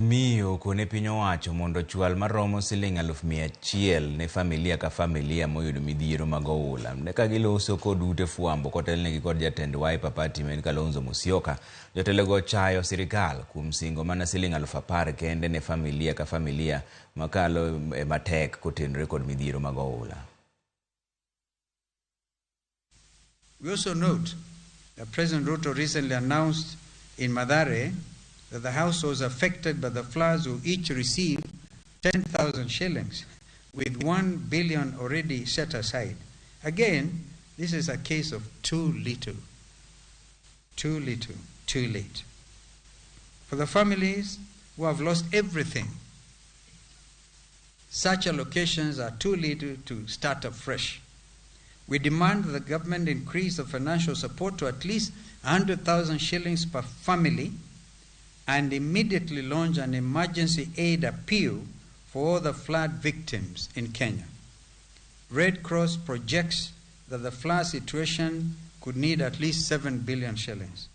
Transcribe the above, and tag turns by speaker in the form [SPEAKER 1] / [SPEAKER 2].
[SPEAKER 1] Miyo kone piny owacho mondo chwal maromo siling 100,000 ne familia ka familia moyudo midhiero mag oula. Ne ka giloso kod ute fuambo kotelnegi kod jatend Wiper Party men Kalonzo Musyoka, jotelego chayo sirkal kuom singo mana siling 10,000 kende ne familia ka familia makalo matek kotenore kod midhiero mag oula.
[SPEAKER 2] We also note that President Ruto recently announced in Mathare that the households affected by the floods will each receive 10,000 shillings, with 1 billion already set aside. Again, this is a case of too little, too late. For the families who have lost everything, such allocations are too little to start afresh. We demand that the government increase the financial support to at least 100,000 shillings per family and immediately launch an emergency aid appeal for all the flood victims in Kenya. Red Cross projects that the flood situation could need at least 7 billion shillings.